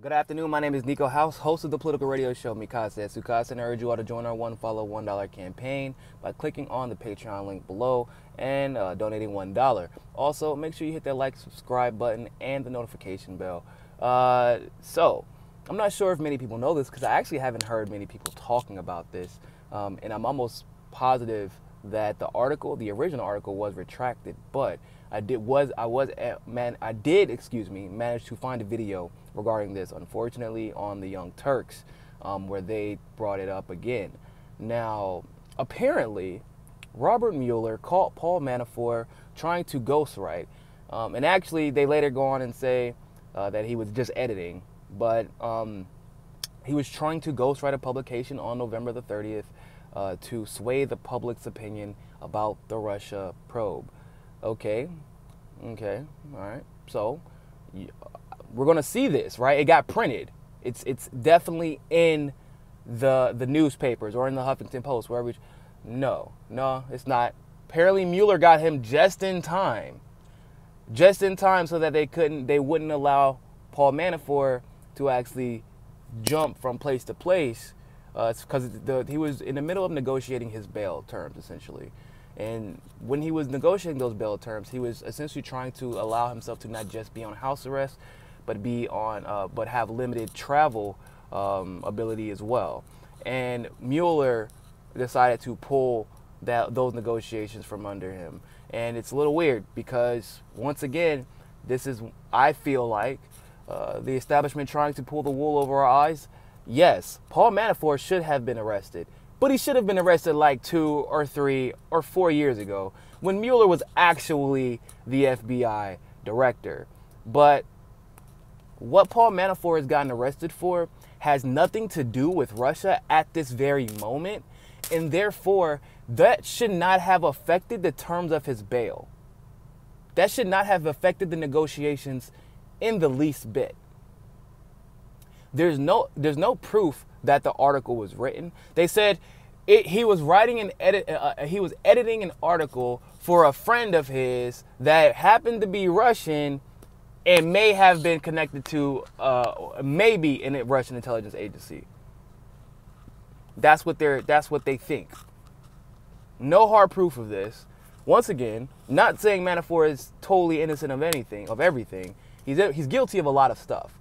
Good afternoon. My name is Niko House, host of the political radio show Mikasa Sukasa, and I urge you all to join our One Follow $1 campaign by clicking on the Patreon link below and donating $1. Also, make sure you hit that like, subscribe button, and the notification bell. So, I'm not sure if many people know this because I actually haven't heard many people talking about this, and I'm almost positive that the original article was retracted, but I did manage to find a video regarding this, unfortunately, on the Young Turks, where they brought it up again. Now, apparently, Robert Mueller caught Paul Manafort trying to ghostwrite, and actually, they later go on and say that he was just editing, but he was trying to ghostwrite a publication on November the 30th to sway the public's opinion about the Russia probe. Okay, all right. So we're gonna see this, right? It got printed. It's definitely in the newspapers or in the Huffington Post, wherever. No, it's not. Apparently, Mueller got him just in time, so that they wouldn't allow Paul Manafort to actually jump from place to place, because he was in the middle of negotiating his bail terms, essentially. And when he was negotiating those bail terms, he was essentially trying to allow himself to not just be on house arrest, but but have limited travel ability as well. And Mueller decided to pull those negotiations from under him. And it's a little weird because, once again, I feel like, the establishment trying to pull the wool over our eyes. Yes, Paul Manafort should have been arrested, but he should have been arrested like 2 or 3 or 4 years ago when Mueller was actually the FBI director. But what Paul Manafort has gotten arrested for has nothing to do with Russia at this very moment, and therefore that should not have affected the terms of his bail. That should not have affected the negotiations in the least bit. There's no proof that the article was written. They said he was editing an article for a friend of his that happened to be Russian and may have been connected to maybe a Russian intelligence agency. That's what they think. No hard proof of this. Once again, not saying Manafort is totally innocent of everything. He's guilty of a lot of stuff.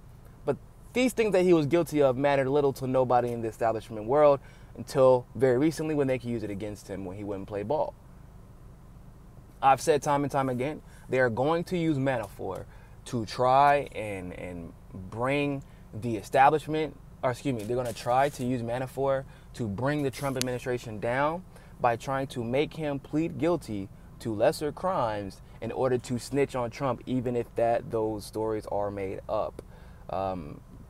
But these things that he was guilty of mattered little to nobody in the establishment world until very recently, when they could use it against him when he wouldn't play ball. I've said time and time again, they are going to use Manafort to try and bring the establishment, they're going to try to use Manafort to bring the Trump administration down by trying to make him plead guilty to lesser crimes in order to snitch on Trump, even if those stories are made up.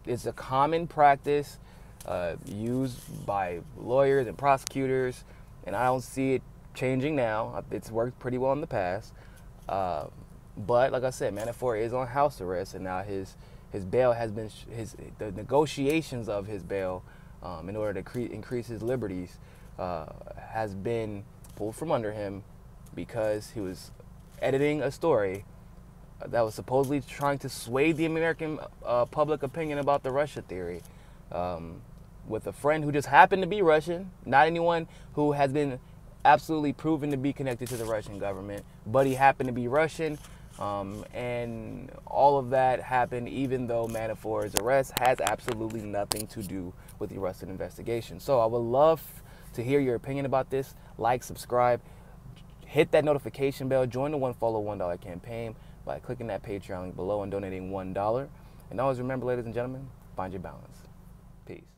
It's a common practice used by lawyers and prosecutors, and I don't see it changing now. It's worked pretty well in the past. But like I said, Manafort is on house arrest, and now his bail has been the negotiations of his bail in order to increase his liberties has been pulled from under him because he was editing a story that was supposedly trying to sway the American public opinion about the Russia theory, with a friend who just happened to be Russian, not anyone who has been absolutely proven to be connected to the Russian government, but he happened to be Russian. And all of that happened even though Manafort's arrest has absolutely nothing to do with the Russian investigation. So I would love to hear your opinion about this. Like, subscribe, hit that notification bell, join the One Follow $1 campaign by clicking that Patreon link below and donating $1. And always remember, ladies and gentlemen, find your balance. Peace.